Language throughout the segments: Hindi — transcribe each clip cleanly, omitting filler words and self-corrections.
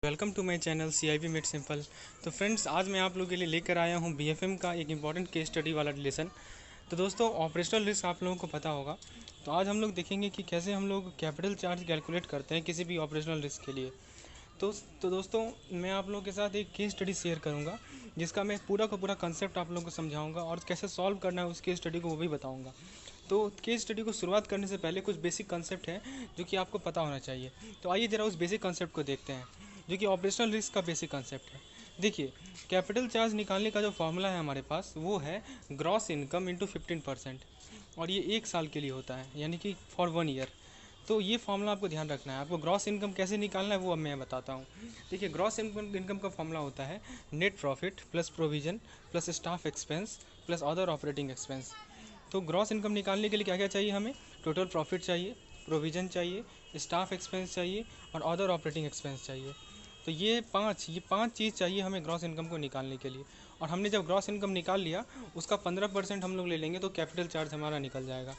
Welcome to my channel CIB made simple. तो फ्रेंड्स, आज मैं आप लोगों के लिए लेकर आया हूं BFM का एक इम्पॉर्टेंट केस स्टडी वाला लेसन। तो दोस्तों, ऑपरेशनल रिस्क आप लोगों को पता होगा। तो आज हम लोग देखेंगे कि कैसे हम लोग कैपिटल चार्ज कैलकुलेट करते हैं किसी भी ऑपरेशनल रिस्क के लिए। तो दोस्तों, मैं आप लोगों के साथ एक केस स्टडी शेयर करूंगा जिसका मैं पूरा का पूरा कंसेप्ट आप लोगों को समझाऊंगा और कैसे सॉल्व करना है उस केस स्टडी को वो भी बताऊंगा। तो केस स्टडी को शुरुआत करने से पहले कुछ बेसिक कंसेप्ट है जो कि आपको पता होना चाहिए। तो आइए ज़रा उस बेसिक कंसेप्ट को देखते हैं जो कि ऑपरेशनल रिस्क का बेसिक कंसेप्ट है। देखिए, कैपिटल चार्ज निकालने का जो फॉर्मूला है हमारे पास वो है ग्रॉस इनकम इंटू 15%, और ये एक साल के लिए होता है, यानी कि फॉर 1 ईयर। तो ये फॉर्मूला आपको ध्यान रखना है। आपको ग्रॉस इनकम कैसे निकालना है वो अब मैं बताता हूँ। देखिए, ग्रॉस इनकम का फॉर्मूला होता है net profit plus provision plus staff expense plus other operating expense. तो ग्रॉस इनकम निकालने के लिए क्या क्या चाहिए हमें? टोटल प्रॉफिट चाहिए, प्रोविज़न चाहिए, स्टाफ एक्सपेंस चाहिए और अदर ऑपरेटिंग एक्सपेंस चाहिए। तो ये पांच चीज़ चाहिए हमें ग्रॉस इनकम को निकालने के लिए। और हमने जब ग्रॉस इनकम निकाल लिया उसका 15% हम लोग ले लेंगे तो कैपिटल चार्ज हमारा निकल जाएगा।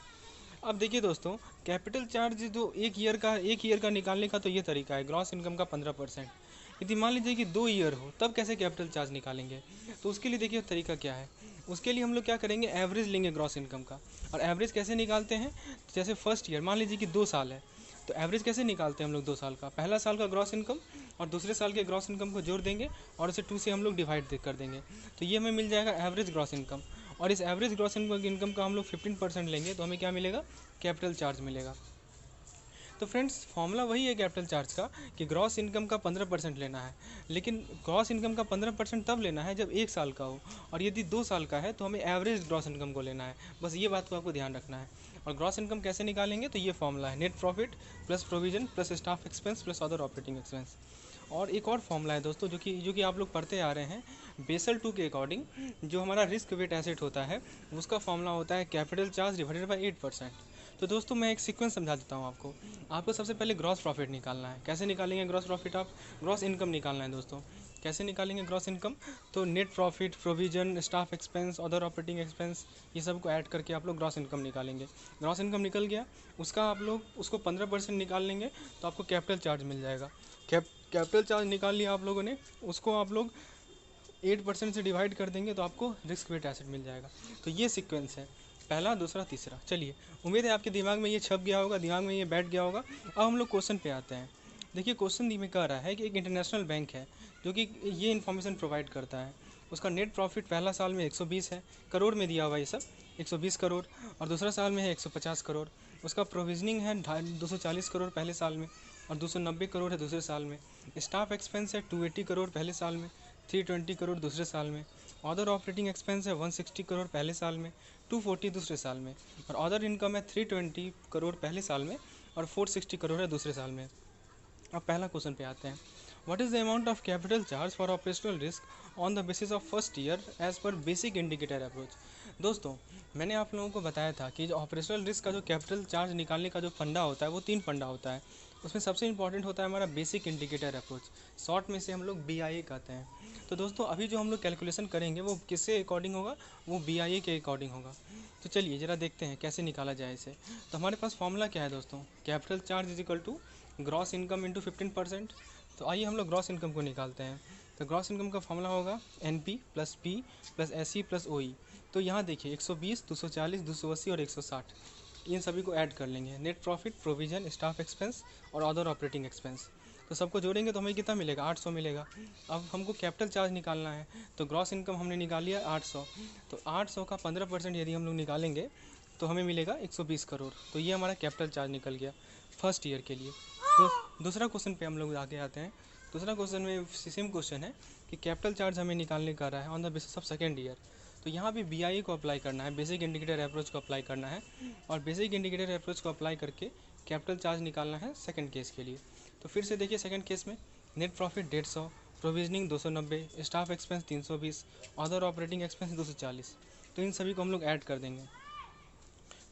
अब देखिए दोस्तों, कैपिटल चार्ज जो एक ईयर का निकालने का तो ये तरीका है, ग्रॉस इनकम का 15%। यदि मान लीजिए कि 2 ईयर हो तब कैसे कैपिटल चार्ज निकालेंगे? तो उसके लिए देखिए तरीका क्या है। उसके लिए हम लोग क्या करेंगे, एवरेज लेंगे ग्रॉस इनकम का। और एवरेज कैसे निकालते हैं? जैसे फर्स्ट ईयर मान लीजिए कि 2 साल है, तो एवरेज कैसे निकालते हैं हम लोग? 2 साल का, पहला साल का ग्रॉस इनकम और दूसरे साल के ग्रॉस इनकम को जोड़ देंगे और उसे 2 से हम लोग डिवाइड कर देंगे। तो ये हमें मिल जाएगा एवरेज ग्रॉस इनकम। और इस एवरेज ग्रॉस इनकम का हम लोग 15% लेंगे तो हमें क्या मिलेगा? कैपिटल चार्ज मिलेगा। तो फ्रेंड्स, फॉर्मूला वही है कैपिटल चार्ज का कि ग्रॉस इनकम का 15% लेना है। लेकिन ग्रॉस इनकम का 15% तब लेना है जब 1 साल का हो, और यदि 2 साल का है तो हमें एवरेज ग्रॉस इनकम को लेना है। बस ये बात को आपको ध्यान रखना है। और ग्रॉस इनकम कैसे निकालेंगे? तो ये फॉर्मूला है net profit plus provision plus staff expense plus other operating expense. और एक और फॉर्मूला है दोस्तों जो कि आप लोग पढ़ते आ रहे हैं, बेसल 2 के अकॉर्डिंग जो हमारा रिस्क वेट एसेट होता है उसका फॉर्मूला होता है कैपिटल चार्ज डिवाइडेड बाई 8%। तो दोस्तों, मैं एक सीक्वेंस समझा देता हूँ आपको। आपको सबसे पहले ग्रॉस प्रॉफिट निकालना है। कैसे निकालेंगे ग्रॉस प्रॉफिट? आप ग्रॉस इनकम निकालना है दोस्तों। कैसे निकालेंगे ग्रॉस इनकम? तो net profit, provision, staff expense, other operating expense, ये सब को ऐड करके आप लोग ग्रॉस इनकम निकालेंगे। ग्रॉस इनकम निकल गया, उसका आप लोग उसको 15% निकाल लेंगे तो आपको कैपिटल चार्ज मिल जाएगा। कैपिटल चार्ज निकाल लिया आप लोगों ने, उसको आप लोग 8% से डिवाइड कर देंगे तो आपको रिस्क वेट एसेट मिल जाएगा। तो ये सीक्वेंस है, पहला, दूसरा, तीसरा। चलिए, उम्मीद है आपके दिमाग में ये छप गया होगा, दिमाग में ये बैठ गया होगा। अब हम लोग क्वेश्चन पे आते हैं। देखिए, क्वेश्चन में कह रहा है कि एक इंटरनेशनल बैंक है जो कि ये इन्फॉर्मेशन प्रोवाइड करता है। उसका नेट प्रॉफिट पहला साल में 120 है, करोड़ में दिया हुआ ये सब, 120 करोड़। और दूसरा साल में है 150 करोड़। उसका प्रोविजनिंग है 240 करोड़ पहले साल में, और 290 करोड़ है दूसरे साल में। स्टाफ एक्सपेंस है 280 करोड़ पहले साल में, 320 करोड़ दूसरे साल में। अदर ऑपरेटिंग एक्सपेंस है 160 करोड़ पहले साल में, 240 दूसरे साल में। और अदर इनकम है 320 करोड़ पहले साल में और 460 करोड़ है दूसरे साल में। अब पहला क्वेश्चन पे आते हैं। What is the amount of capital charge for operational risk on the basis of first year as per basic indicator approach? दोस्तों, मैंने आप लोगों को बताया था कि जो ऑपरेशनल रिस्क का जो कैपिटल चार्ज निकालने का जो फंडा होता है वो 3 फंडा होता है। उसमें सबसे इंपॉर्टेंट होता है हमारा बेसिक इंडिकेटर अप्रोच, शॉर्ट में से हम लोग BIA कहते हैं। तो दोस्तों, अभी जो हम लोग कैलकुलेशन करेंगे वो किससे अकॉर्डिंग होगा? वो BIA के अकॉर्डिंग होगा। तो चलिए ज़रा देखते हैं कैसे निकाला जाए इसे। तो हमारे पास फॉर्मूला क्या है दोस्तों? Capital charge is equal to gross income into 15%। तो आइए हम लोग ग्रॉस इनकम को निकालते हैं। तो ग्रॉस इनकम का फॉर्मूला होगा NP plus P plus SE plus OE। तो यहाँ देखिए 120, 240, 280 और 160, इन सभी को ऐड कर लेंगे। Net profit, provision, staff expense और अदर ऑपरेटिंग एक्सपेंस, तो सबको जोड़ेंगे तो हमें कितना मिलेगा? 800 मिलेगा। अब हमको कैपिटल चार्ज निकालना है, तो ग्रॉस इनकम हमने निकाल लिया 800। तो 800 का 15% यदि हम लोग निकालेंगे तो हमें मिलेगा 120 करोड़। तो ये हमारा कैपिटल चार्ज निकल गया फर्स्ट ईयर के लिए। तो दूसरा क्वेश्चन पे हम लोग आगे आते हैं। दूसरा क्वेश्चन में सेम क्वेश्चन है कि कैपिटल चार्ज हमें निकालने का रहा है on the basis of second year. तो यहाँ भी BIA को अप्लाई करना है, बेसिक इंडिकेटर अप्रोच को अप्लाई करना है। और बेसिक इंडिकेटर अप्रोच को अप्लाई करके कैपिटल चार्ज निकालना है सेकंड केस के लिए। तो फिर से देखिए, सेकंड केस में net profit 150, provisioning 290, staff expense 320, other operating expense 240। तो इन सभी को हम लोग ऐड कर देंगे।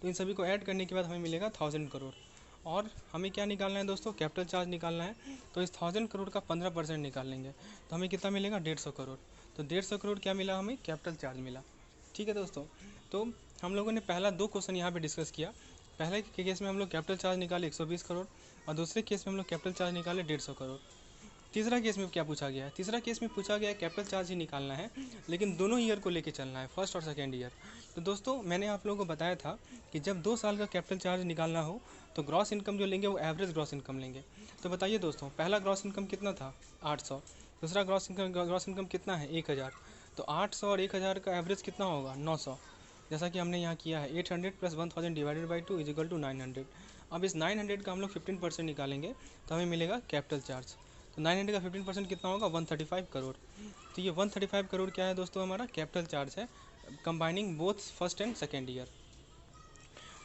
तो इन सभी को ऐड करने के बाद हमें मिलेगा 1000 करोड़। और हमें क्या निकालना है दोस्तों? कैपिटल चार्ज निकालना है। तो इस 1000 करोड़ का 15% निकाल लेंगे तो हमें कितना मिलेगा? 150 करोड़। तो 150 करोड़ क्या मिला? हमें कैपिटल चार्ज मिला। ठीक है दोस्तों, तो हम लोगों ने पहला 2 क्वेश्चन यहाँ पे डिस्कस किया। पहले के केस में हम लोग कैपिटल चार्ज निकाले 120 करोड़ और दूसरे केस में हम लोग कैपिटल चार्ज निकाले 150 करोड़। तीसरा केस में क्या पूछा गया है, तीसरा केस में पूछा गया है कैपिटल चार्ज ही निकालना है, लेकिन दोनों ईयर को लेके चलना है, फर्स्ट और सेकेंड ईयर। तो दोस्तों मैंने आप लोगों को बताया था कि जब 2 साल का कैपिटल चार्ज निकालना हो तो ग्रॉस इनकम जो लेंगे वो एवरेज ग्रॉस इनकम लेंगे। तो बताइए दोस्तों, पहला ग्रॉस इनकम कितना था 800, दूसरा ग्रॉस इनकम कितना है 1000। तो 800 और 1000 का एवरेज कितना होगा 900, जैसा कि हमने यहाँ किया है 800 plus 1000 divided by 2 is equal to 900। अब इस 900 का हम लोग 15% निकालेंगे तो हमें मिलेगा कैपिटल चार्ज। तो 900 का 15% कितना होगा 135 करोड़। तो ये 135 करोड़ क्या है दोस्तों, हमारा कैपिटल चार्ज है, combining both first and second year.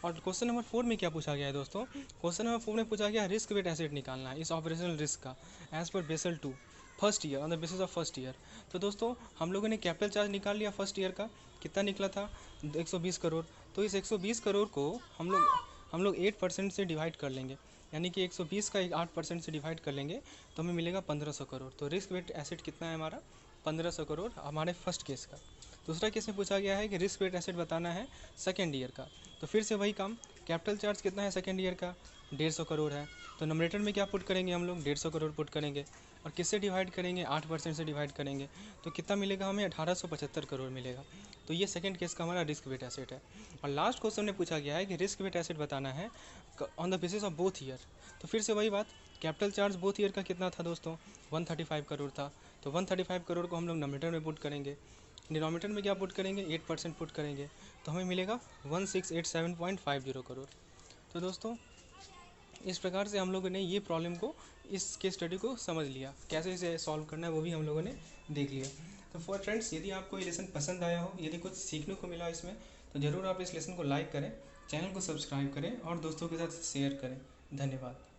और क्वेश्चन नंबर 4 में क्या पूछा गया है दोस्तों, क्वेश्चन नंबर 4 में पूछा गया रिस्क वेट एसेट निकालना है इस ऑपरेशनल रिस्क का as per Basel 2 first year on the basis of first year. तो दोस्तों हम लोगों ने कैपिटल चार्ज निकाल लिया फर्स्ट ईयर का, कितना निकला था 120 करोड़। तो इस 120 करोड़ को हम लोग 8% से डिवाइड कर लेंगे, यानी कि 120 का 8% से डिवाइड कर लेंगे तो हमें मिलेगा 1500 करोड़। तो रिस्क वेट एसेट कितना है हमारा 1500 करोड़ हमारे फर्स्ट केस का। दूसरा केस में पूछा गया है कि रिस्क वेट एसेट बताना है सेकेंड ईयर का। तो फिर से वही काम, कैपिटल चार्ज कितना है सेकेंड ईयर का 150 करोड़ है। तो नंबरेटर में क्या पुट करेंगे हम लोग 150 करोड़ पुट करेंगे, और किससे डिवाइड करेंगे 8% से डिवाइड करेंगे। तो कितना मिलेगा हमें 1875 करोड़ मिलेगा। तो ये सेकंड केस का हमारा रिस्क वेट एसेट है। और लास्ट क्वेश्चन में पूछा गया है कि रिस्क वेट एसेट बताना है on the basis of both year. तो फिर से वही बात, कैपिटल चार्ज बोथ ईयर का कितना था दोस्तों 135 करोड़ था। तो 135 करोड़ को हम लोग नंबरेटर में पुट करेंगे, डिनोमिनेटर में क्या पुट करेंगे 8% पुट करेंगे, तो हमें मिलेगा 1687.50 करोड़। तो दोस्तों इस प्रकार से हम लोगों ने ये प्रॉब्लम को, इस केस स्टडी को समझ लिया, कैसे इसे सॉल्व करना है वो भी हम लोगों ने देख लिया। तो फॉर फ्रेंड्स, यदि आपको ये लेसन पसंद आया हो, यदि कुछ सीखने को मिला इसमें, तो ज़रूर आप इस लेसन को लाइक करें, चैनल को सब्सक्राइब करें और दोस्तों के साथ शेयर करें। धन्यवाद।